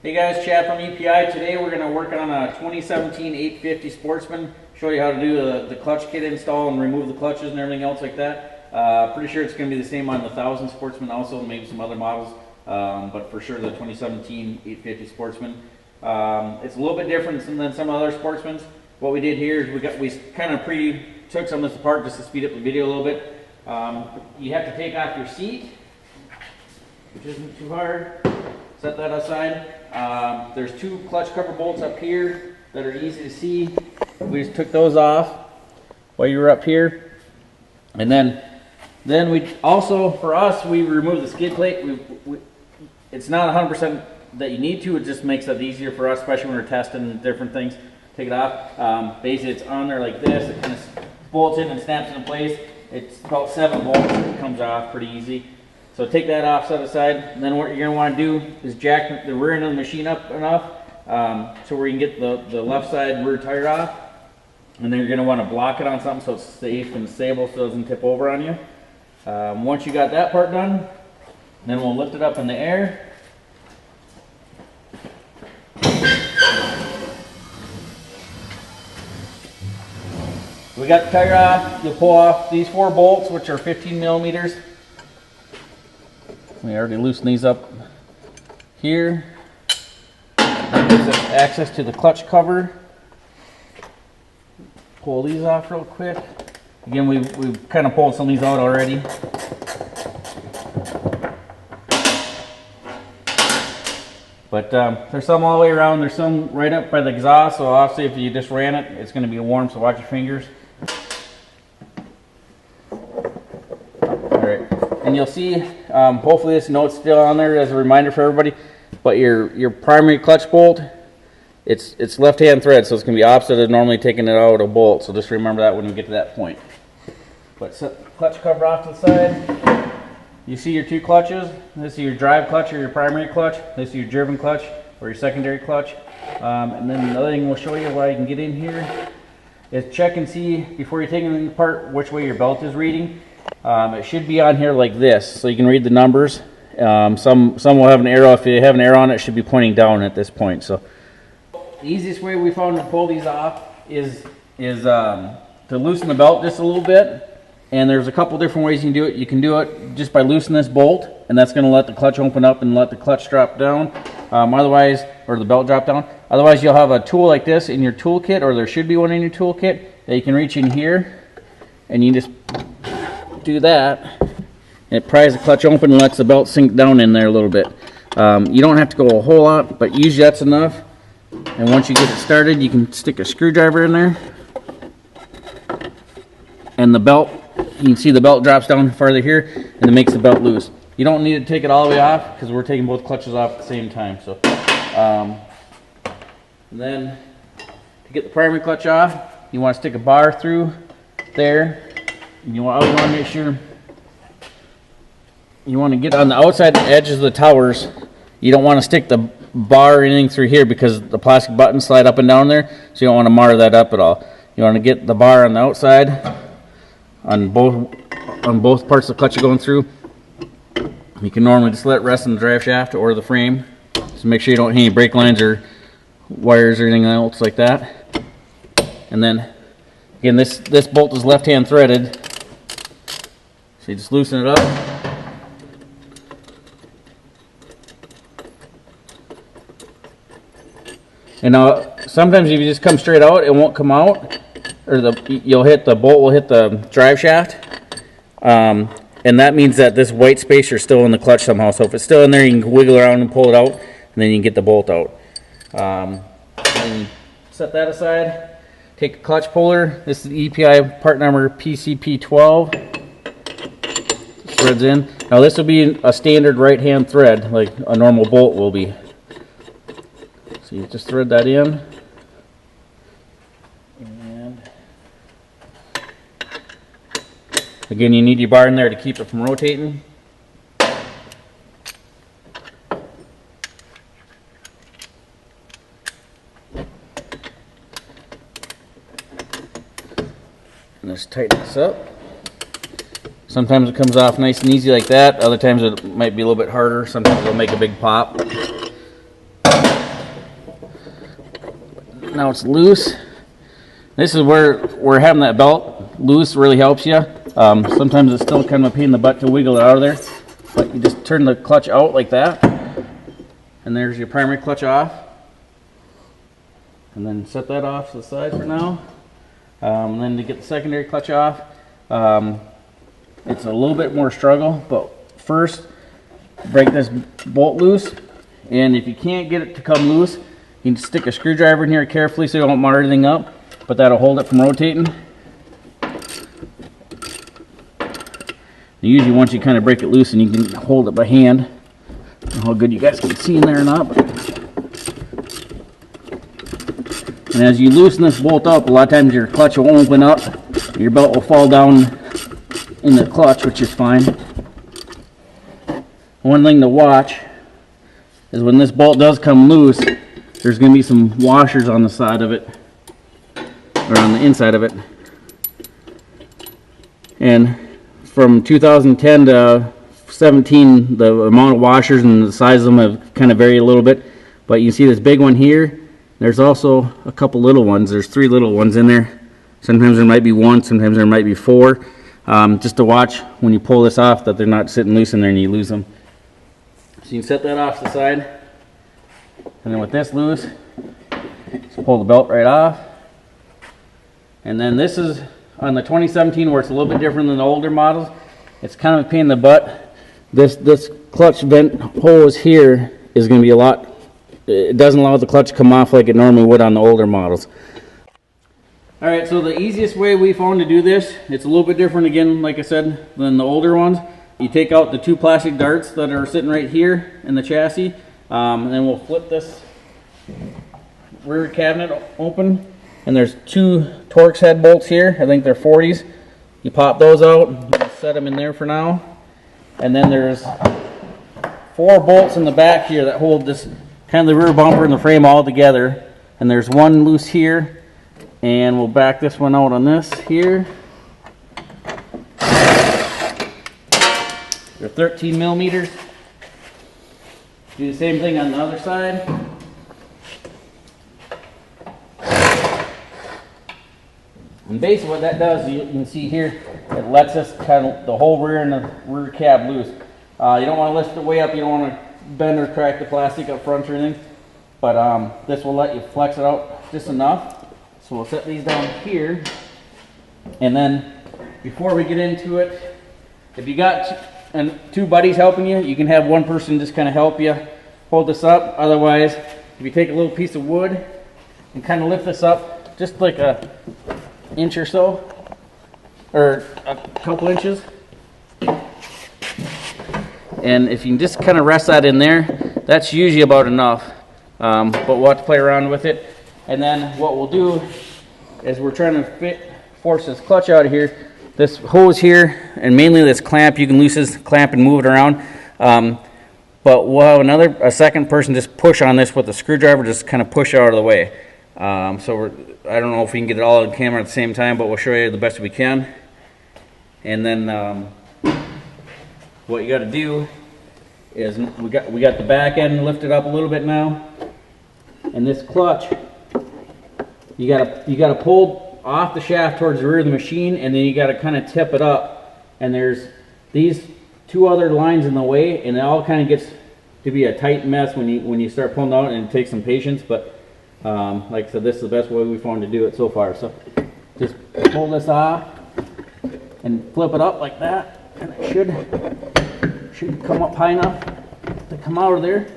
Hey guys, Chad from EPI. Today we're going to work on a 2017 850 Sportsman. Show you how to do the clutch kit install and remove the clutches and everything else like that. Pretty sure it's going to be the same on the 1000 Sportsman also, maybe some other models. But for sure the 2017 850 Sportsman. It's a little bit different than some other Sportsmans. What we did here is we kind of took some of this apart just to speed up the video a little bit. You have to take off your seat, which isn't too hard. Set that aside. There's two clutch cover bolts up here that are easy to see. We just took those off while you were up here. And then we also, for us, we removed the skid plate. It's not 100% that you need to, it just makes it easier for us, especially when we're testing different things. Take it off. Basically it's on there like this. It kind of bolts in and snaps into place. It's about 7 bolts. It comes off pretty easy. So take that off, set aside, and then what you're going to want to do is jack the rear end of the machine up enough so where you can get the left side rear tire off. And then you're going to want to block it on something so it's safe and stable so it doesn't tip over on you. Once you got that part done, then we'll lift it up in the air. We got the tire off. You'll pull off these 4 bolts, which are 15 millimeters. We already loosened these up here. That gives us access to the clutch cover. Pull these off real quick. Again, we've kind of pulled some of these out already. But there's some all the way around. There's some right up by the exhaust, so obviously if you just ran it, it's going to be warm, so watch your fingers. Alright, and you'll see, hopefully this note's still on there as a reminder for everybody, but your primary clutch bolt, it's left-hand thread, so it's going to be opposite of normally taking it out of a bolt, so just remember that when we get to that point. But set the clutch cover off to the side. You see your 2 clutches. This is your drive clutch or your primary clutch. This is your driven clutch or your secondary clutch. And then another thing we'll show you while you can get in here is check and see before you're taking it apart which way your belt is reading. It should be on here like this, so you can read the numbers. Some will have an arrow. If you have an arrow on it, it should be pointing down at this point. So the easiest way we found to pull these off is to loosen the belt just a little bit. And there's a couple different ways you can do it. You can do it just by loosening this bolt, and that's going to let the clutch open up and let the clutch drop down. Otherwise, or the belt drop down. Otherwise, you'll have a tool like this in your toolkit, or there should be one in your toolkit that you can reach in here, and you just do that, and it pries the clutch open and lets the belt sink down in there a little bit. You don't have to go a whole lot, but usually that's enough. And once you get it started, you can stick a screwdriver in there, and the belt. You can see the belt drops down farther here, and it makes the belt loose. You don't need to take it all the way off because we're taking both clutches off at the same time. So, and then to get the primary clutch off, you want to stick a bar through there. And you want to make sure you want to get on the outside edges of the towers. You don't want to stick the bar or anything through here because the plastic buttons slide up and down there, so you don't want to mar that up at all. You want to get the bar on the outside. On both parts of the clutch you're going through. You can normally just let it rest in the drive shaft or the frame. So make sure you don't hit any brake lines or wires or anything else like that. And then, again, this bolt is left-hand threaded. So you just loosen it up. And now, sometimes if you just come straight out, it won't come out. Or the bolt will hit the drive shaft, and that means that this white spacer is still in the clutch somehow. So if it's still in there, you can wiggle around and pull it out, and then you can get the bolt out. And set that aside. Take a clutch puller. This is EPI part number PCP12. Threads in. Now this will be a standard right-hand thread, like a normal bolt will be. So you just thread that in. Again, you need your bar in there to keep it from rotating. And just tighten this up. Sometimes it comes off nice and easy like that. Other times it might be a little bit harder. Sometimes it'll make a big pop. Now it's loose. This is where having that belt loose really helps you. Sometimes it's still kind of a pain in the butt to wiggle it out of there, but you just turn the clutch out like that, and there's your primary clutch off. And then set that off to the side for now. And then to get the secondary clutch off, it's a little bit more struggle, but first break this bolt loose, and if you can't get it to come loose, you can stick a screwdriver in here carefully so you don't mar anything up, but that'll hold it from rotating. Usually once you kind of break it loose and you can hold it by hand. I don't know how good you guys can see in there or not, but. And as you loosen this bolt up, a lot of times your clutch will open up, your belt will fall down in the clutch, which is fine. One thing to watch is when this bolt does come loose, there's going to be some washers on the side of it, or on the inside of it. And from 2010 to 17, the amount of washers and the size of them have kind of varied a little bit. But you see this big one here. There's also a couple little ones. There's 3 little ones in there. Sometimes there might be 1, sometimes there might be 4. Just to watch when you pull this off that they're not sitting loose in there and you lose them. So you can set that off to the side. And then with this loose, just pull the belt right off. And then this is on the 2017 where it's a little bit different than the older models. It's kind of a pain in the butt. This clutch vent hose here is going to be a lot. It doesn't allow the clutch to come off like it normally would on the older models. Alright, so the easiest way we found to do this, it's a little bit different again, like I said, than the older ones. You take out the 2 plastic darts that are sitting right here in the chassis, and then we'll flip this rear cabinet open, and there's 2 Torx head bolts here. I think they're 40s. You pop those out, set them in there for now, and then there's 4 bolts in the back here that hold this kind of the rear bumper and the frame all together, and there's 1 loose here, and we'll back this one out on this here. They're 13 millimeters. Do the same thing on the other side. And basically what that does, you can see here, it lets us kind of the whole rear and the rear cab loose. You don't want to lift it way up, you don't want to bend or crack the plastic up front or anything, but this will let you flex it out just enough. So we'll set these down here, and then before we get into it, if you got 2 buddies helping you, you can have one person just kind of help you hold this up. Otherwise, if you take a little piece of wood and kind of lift this up just like a inch or so, or a couple inches, and if you can just kind of rest that in there, that's usually about enough. But we'll have to play around with it. And then what we'll do is we're trying to force this clutch out of here. This hose here, and mainly this clamp, you can loosen this clamp and move it around. But we'll have a second person just push on this with a screwdriver, just kind of push it out of the way. So I don't know if we can get it all on camera at the same time, but we'll show you the best we can. And then what you got to do is we got the back end lifted up a little bit now, and this clutch you got to pull off the shaft towards the rear of the machine, and then you got to kind of tip it up. And there's these 2 other lines in the way, and it all kind of gets to be a tight mess when you start pulling out, and it takes some patience. But like I said, this is the best way we found to do it so far. So just pull this off and flip it up like that, and it should come up high enough to come out of there.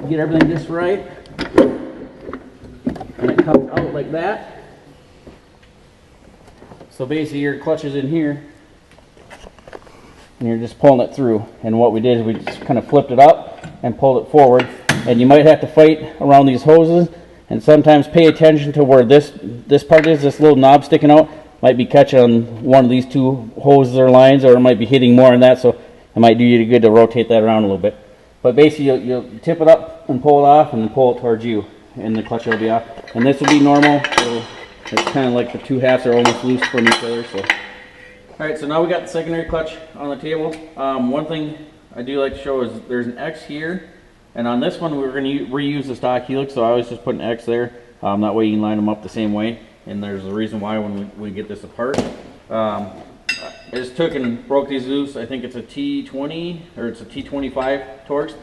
Get everything just right, and it comes out like that. So basically your clutch is in here, and you're just pulling it through. And what we did is we just kind of flipped it up and pulled it forward. And you might have to fight around these hoses, and sometimes pay attention to where this part is, this little knob sticking out. Might be catching on one of these 2 hoses or lines, or it might be hitting more on that, so it might do you good to rotate that around a little bit. But basically you'll tip it up and pull it off, and then pull it towards you, and the clutch will be off. And this will be normal, so it's kind of like the 2 halves are almost loose from each other. So, alright, so now we got the secondary clutch on the table. One thing I do like to show is there's an X here, and on this one we're going to reuse the stock helix, so I always just put an X there. That way you can line them up the same way. And there's a reason why when we get this apart. I just took and broke these loose. I think it's a T20 or it's a T25 Torx.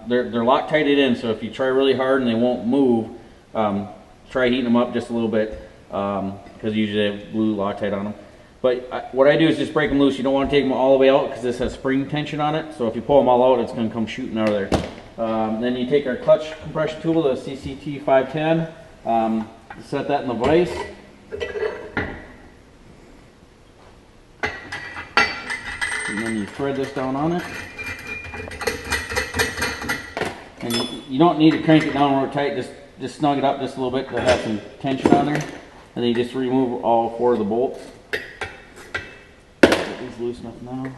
They're Loctited in, so if you try really hard and they won't move, try heating them up just a little bit, because usually they have glue Loctite on them. But what I do is just break them loose. You don't want to take them all the way out because this has spring tension on it. So if you pull them all out, it's going to come shooting out of there. Then you take our clutch compression tool, the CCT 510, set that in the vise. And then you thread this down on it. And you don't need to crank it down real tight, just snug it up just a little bit to have some tension on there. And then you just remove all 4 of the bolts. Get these loose enough now.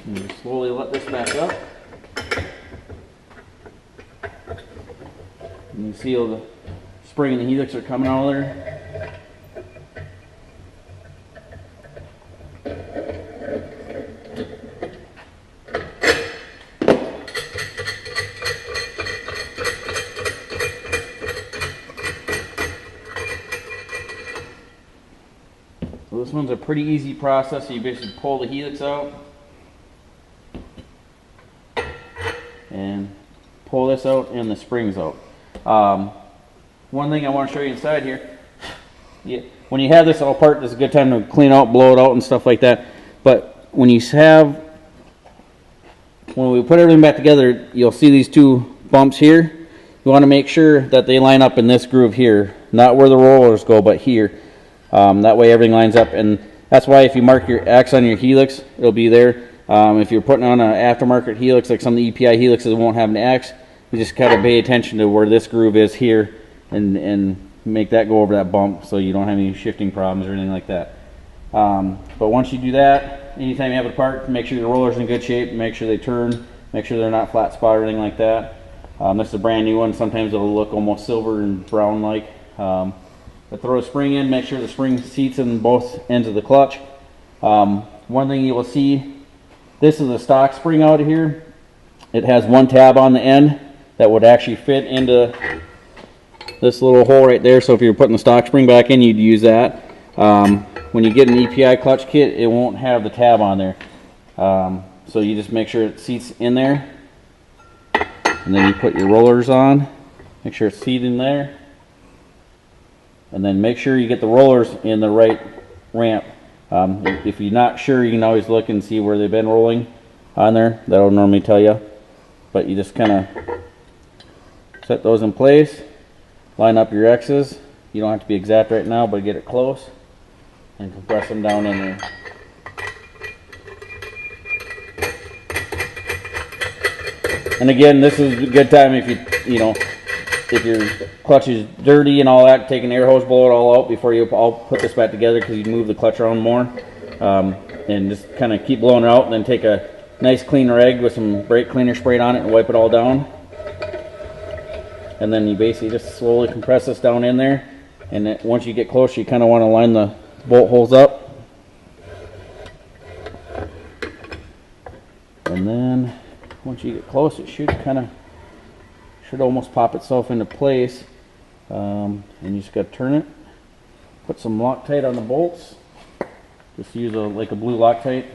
And you slowly let this back up. And you see all the spring and the helix are coming out of there. So this one's a pretty easy process. So you basically pull the helix out and pull this out and the springs out. One thing I want to show you inside here, when you have this all apart, this is a good time to clean out, blow it out and stuff like that. But when we put everything back together, you'll see these 2 bumps here. You want to make sure that they line up in this groove here, not where the rollers go, but here. That way everything lines up, and that's why if you mark your X on your helix, it'll be there. If you're putting on an aftermarket helix, like some of the EPI helixes won't have an X, you just kind of pay attention to where this groove is here and make that go over that bump so you don't have any shifting problems or anything like that. But once you do that, anytime you have it apart, make sure the roller's in good shape, make sure they turn, make sure they're not flat spot or anything like that. This is a brand new one. Sometimes it'll look almost silver and brown like. But throw a spring in, make sure the spring seats in both ends of the clutch. One thing you will see, this is a stock spring out of here. It has 1 tab on the end that would actually fit into this little hole right there. So if you're putting the stock spring back in, you'd use that. When you get an EPI clutch kit, it won't have the tab on there. So you just make sure it seats in there. And then you put your rollers on, make sure it's seated in there. And then make sure you get the rollers in the right ramp. If you're not sure, you can always look and see where they've been rolling on there. That'll normally tell you. But you just kind of set those in place, line up your X's. You don't have to be exact right now, but get it close and compress them down in there. And again, this is a good time if if your clutch is dirty and all that, take an air hose, blow it all out before you all put this back together, because you move the clutch around more. And just kind of keep blowing it out, and then take a nice clean rag with some brake cleaner sprayed on it and wipe it all down. And then you basically just slowly compress this down in there. And once you get close, you kind of want to line the bolt holes up. And then once you get close, it should almost pop itself into place. And you just got to turn it. Put some Loctite on the bolts. Just use like a blue Loctite.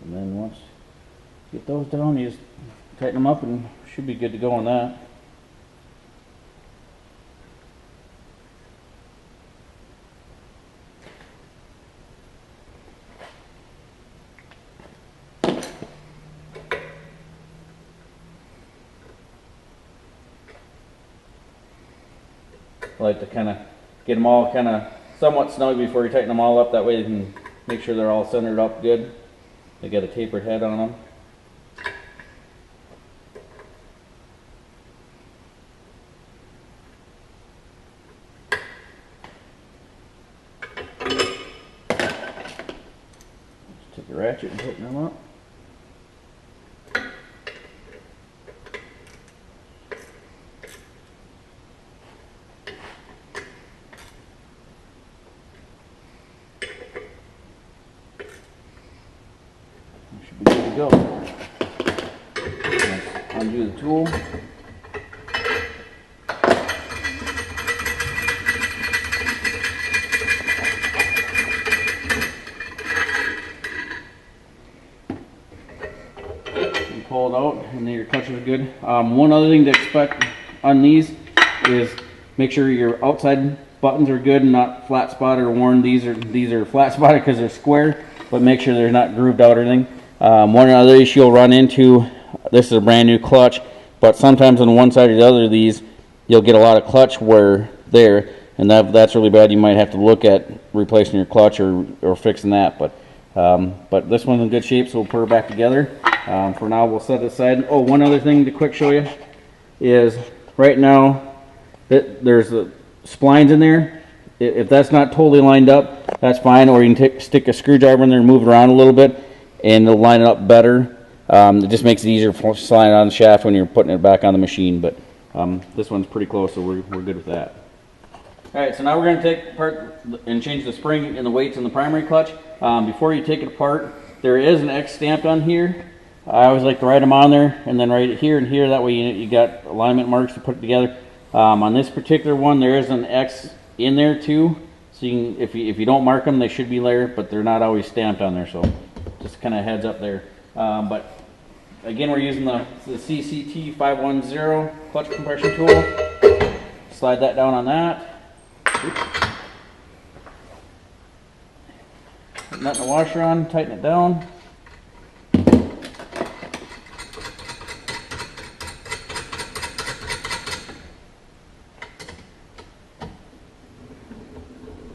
And then once you get those down, you just tighten them up and should be good to go on that. I like to kind of get them all kind of somewhat snug before you tighten them all up. That way you can make sure they're all centered up good. They got a tapered head on them. ratchet and tighten them up. Should be good to go. Let's undo the tool. Pull it out, and then your clutches are good. One other thing to expect on these is make sure your outside buttons are good and not flat spotted or worn. These are flat spotted because they're square, but make sure they're not grooved out or anything. One other issue you'll run into, this is a brand new clutch, but sometimes on one side or the other of these, you'll get a lot of clutch wear there, and that's really bad. You might have to look at replacing your clutch or fixing that. But this one's in good shape, so we'll put her back together. For now, we'll set it aside. Oh, one other thing to quick show you is right now there's the splines in there. If that's not totally lined up, that's fine, or you can stick a screwdriver in there and move it around a little bit, and it'll line it up better. It just makes it easier for sliding on the shaft when you're putting it back on the machine, but this one's pretty close, so we're good with that. Alright, so now we're going to take apart and change the spring and the weights in the primary clutch. Before you take it apart, there is an X stamped on here. I always like to write them on there, and then write it here and here, that way you got alignment marks to put it together. On this particular one, there is an X in there too, so you can, if you don't mark them, they should be there, but they're not always stamped on there, so just kind of heads up there. But again, we're using the CCT 510 clutch compression tool. Slide that down on that. Oops. Put that in the washer on, tighten it down.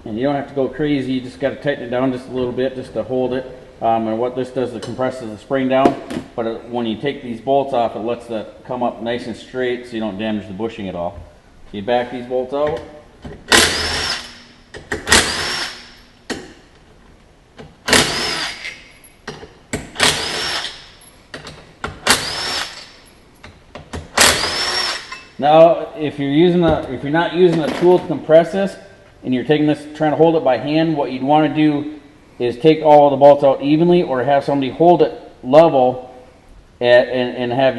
And you don't have to go crazy, you just got to tighten it down just a little bit just to hold it. And what this does is it compresses the spring down, but when you take these bolts off, it lets that come up nice and straight so you don't damage the bushing at all. So you back these bolts out. Now, if you're not using a tool to compress this, and you're taking this, trying to hold it by hand, what you'd want to do is take all the bolts out evenly, or have somebody hold it level, and have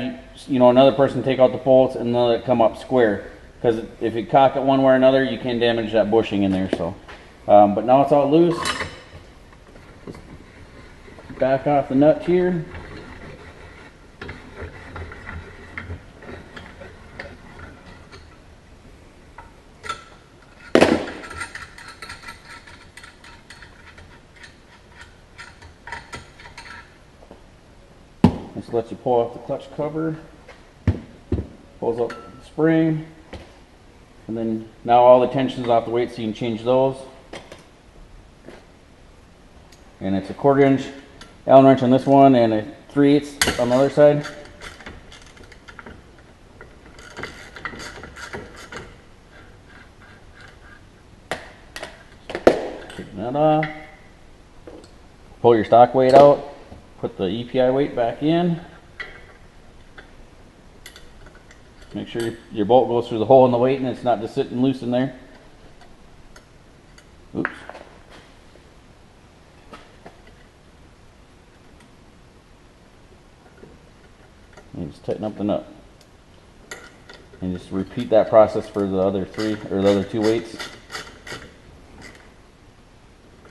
another person take out the bolts and let it come up square. Because if you cock it one way or another, you can damage that bushing in there. So, but now it's all loose. Just back off the nut here. Just lets you pull off the clutch cover, pulls up the spring, and then now all the tension's off the weight, so you can change those. And it's a 1/4 inch Allen wrench on this one and a 3/8 on the other side. Take that off. Pull your stock weight out. Put the EPI weight back in. Make sure your bolt goes through the hole in the weight and it's not just sitting loose in there. Oops. And just tighten up the nut. And just repeat that process for the other two weights.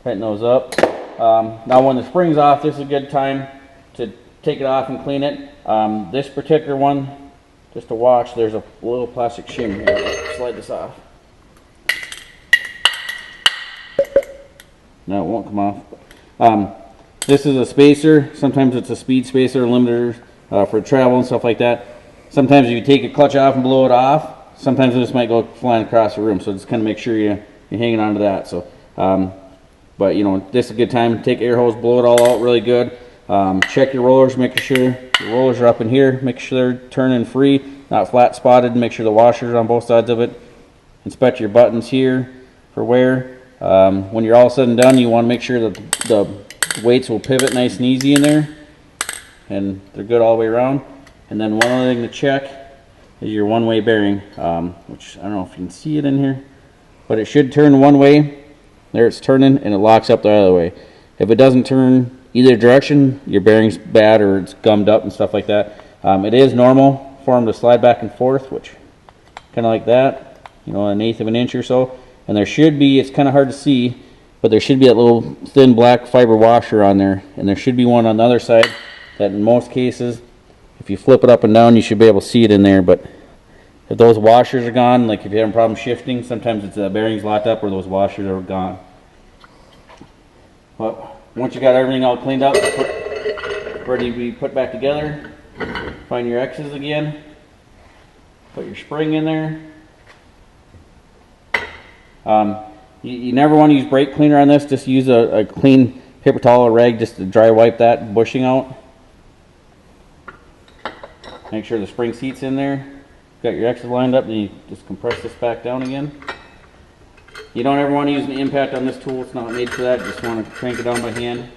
Tighten those up. Now when the spring's off, this is a good time to take it off and clean it. This particular one, just to watch, there's a little plastic shim here. Let's slide this off. No, it won't come off. This is a spacer. Sometimes it's a speed spacer, limiter for travel and stuff like that. Sometimes if you take a clutch off and blow it off, sometimes this might go flying across the room. So just kind of make sure you're hanging on to that. So. But this is a good time to take air hose, blow it all out really good. Check your rollers, making sure your rollers are up in here, make sure they're turning free, not flat spotted. Make sure the washers are on both sides of it. Inspect your buttons here for wear. When you're all said and done, you want to make sure that the weights will pivot nice and easy in there, and they're good all the way around. And then one other thing to check is your one-way bearing, which I don't know if you can see it in here, but it should turn one way. There it's turning, and it locks up the other way. If it doesn't turn either direction, your bearing's bad or it's gummed up and stuff like that. It is normal for them to slide back and forth, which kind of like that, you know, 1/8 of an inch or so. And there should be, it's kind of hard to see, but there should be that little thin black fiber washer on there, and there should be one on the other side that in most cases, if you flip it up and down, you should be able to see it in there. But if those washers are gone, like if you're having a problem shifting, sometimes it's the bearings locked up or those washers are gone. But once you got everything all cleaned up, ready to be put back together, find your X's again, put your spring in there. You never want to use brake cleaner on this. Just use a clean paper towel or rag just to dry wipe that bushing out. Make sure the spring seat's in there. Got your X's lined up, then you just compress this back down again. You don't ever want to use an impact on this tool. It's not made for that. You just want to crank it down by hand.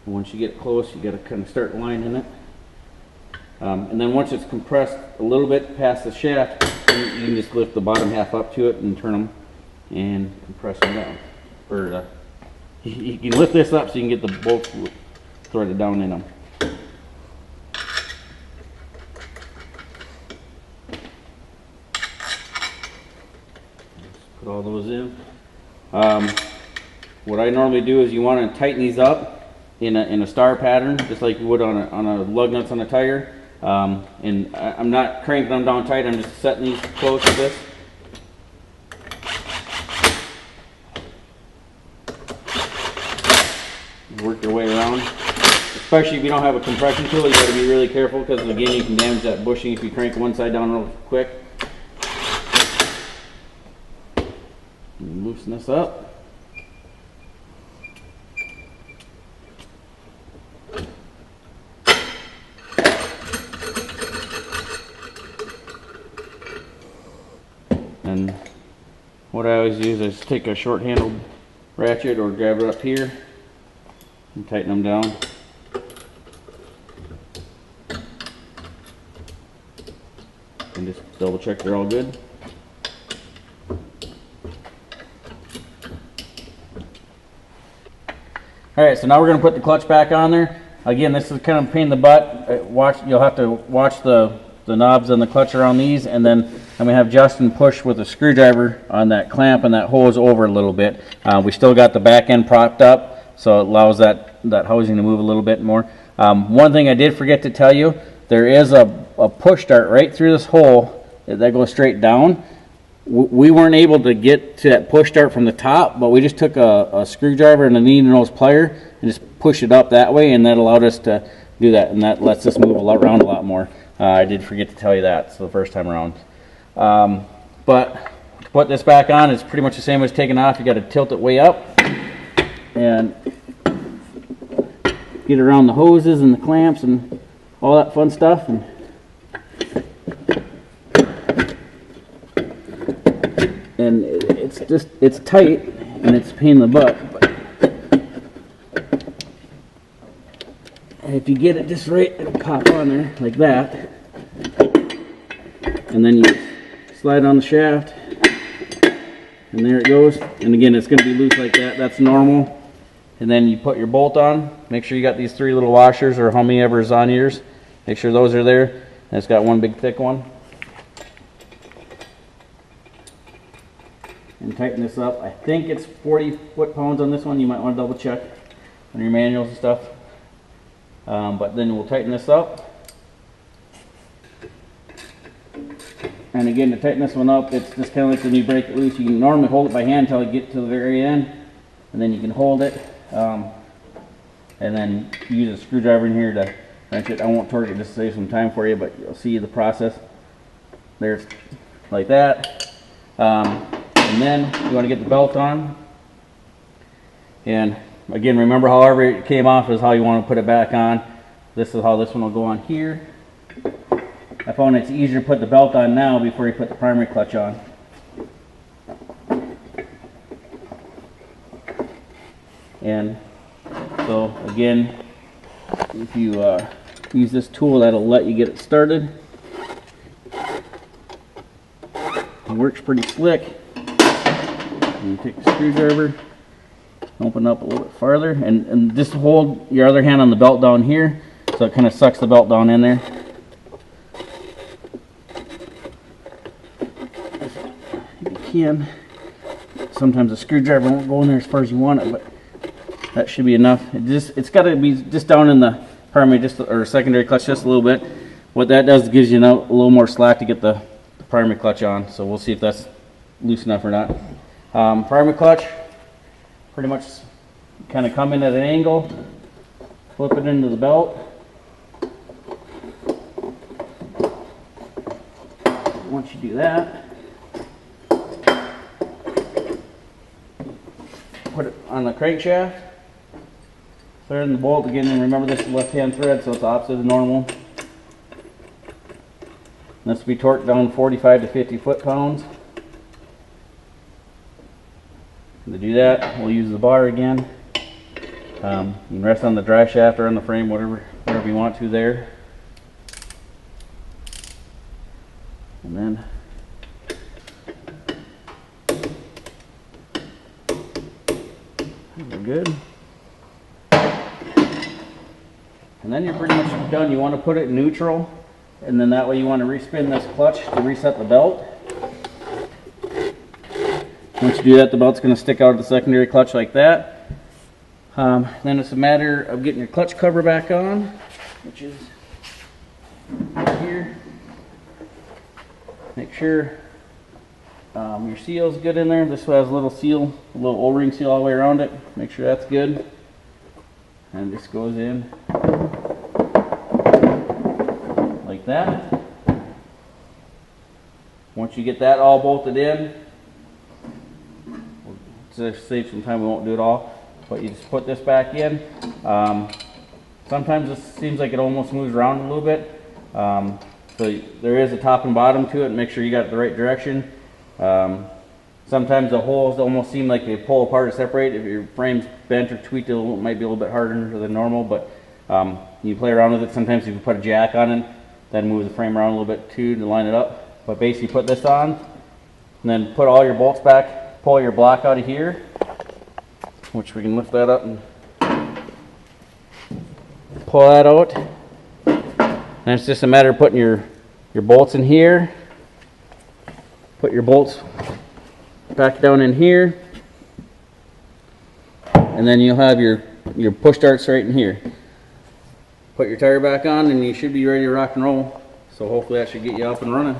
Once you get close, you got to kind of start lining it. And then once it's compressed a little bit past the shaft, you can just lift the bottom half up to it and turn them and compress them down. Or you can lift this up so you can get the bolts threaded down in them. Just put all those in. What I normally do is you want to tighten these up in a star pattern, just like you would on a lug nuts on a tire. And I'm not cranking them down tight, I'm just setting these close to this. Work your way around. Especially if you don't have a compression tool, you got to be really careful because again you can damage that bushing if you crank one side down real quick. Loosen this up. And what I always use is take a short handled ratchet or grab it up here and tighten them down. And just double check they're all good. Alright, so now we're going to put the clutch back on there. Again, this is kind of a pain in the butt. You'll have to watch the knobs on the clutch around these, and then I'm going to have Justin push with a screwdriver on that clamp and that hose over a little bit. We still got the back end propped up, so it allows that housing to move a little bit more. One thing I did forget to tell you, there is a push start right through this hole that goes straight down. We weren't able to get to that push start from the top, but we just took a screwdriver and a needle-nose plier and just pushed it up that way, and that allowed us to do that, and that lets us move around a lot more. I did forget to tell you that, so the first time around. But to put this back on, it's pretty much the same as taking off. You got to tilt it way up and get around the hoses and the clamps and all that fun stuff. And it's tight and it's a pain in the butt. But if you get it just right, it'll pop on there like that. And then you slide on the shaft, and there it goes. And again, it's going to be loose like that. That's normal. And then you put your bolt on. Make sure you got these 3 little washers, or how many ever is on yours. Make sure those are there. And it's got one big thick one. And tighten this up. I think it's 40 foot-pounds on this one. You might want to double check on your manuals and stuff. But then we'll tighten this up. And again, to tighten this one up, it's just kind of like when you break it loose. You can normally hold it by hand until you get to the very end, and then you can hold it, and then use a screwdriver in here to wrench it. I won't torque it just to save some time for you, but you'll see the process. There's like that. And then you want to get the belt on. And again, remember, however it came off is how you want to put it back on. This is how this one will go on here. I found it's easier to put the belt on now before you put the primary clutch on. And so again, if you use this tool, that'll let you get it started. It works pretty slick. And you take a screwdriver, open up a little bit farther, and just hold your other hand on the belt down here, so it kind of sucks the belt down in there. If you can. Sometimes a screwdriver won't go in there as far as you want it, but that should be enough. It's got to be just down in the primary, or secondary clutch, just a little bit. What that does, gives you a little more slack to get the primary clutch on. So we'll see if that's loose enough or not. Primary clutch, pretty much kind of come in at an angle, flip it into the belt. Once you do that, put it on the crankshaft, thread in the bolt again, and remember this is left-hand thread, so it's opposite of normal. This will be torqued down 45 to 50 foot-pounds. To do that, we'll use the bar again. You can rest on the drive shaft or on the frame, whatever you want to there. And then we're good. And then you're pretty much done. You want to put it in neutral, and then that way you want to respin this clutch to reset the belt. Once you do that, the belt's going to stick out of the secondary clutch like that. Then it's a matter of getting your clutch cover back on, which is right here. Make sure your seal's good in there. This one has a little seal, a little O-ring seal all the way around it. Make sure that's good. And this goes in like that. Once you get that all bolted in, to save some time, we won't do it all, but you just put this back in. Sometimes it seems like it almost moves around a little bit, so there is a top and bottom to it. Make sure you got it the right direction. Sometimes the holes almost seem like they pull apart or separate. If your frame's bent or tweaked, it might be a little bit harder than normal, but you play around with it. Sometimes if you put a jack on it, then move the frame around a little bit too to line it up. But basically put this on, and then put all your bolts back. Pull your block out of here, which we can lift that up and pull that out. And it's just a matter of putting your bolts in here. Put your bolts back down in here, and then you'll have your push darts right in here. Put your tire back on, and you should be ready to rock and roll. So hopefully that should get you up and running.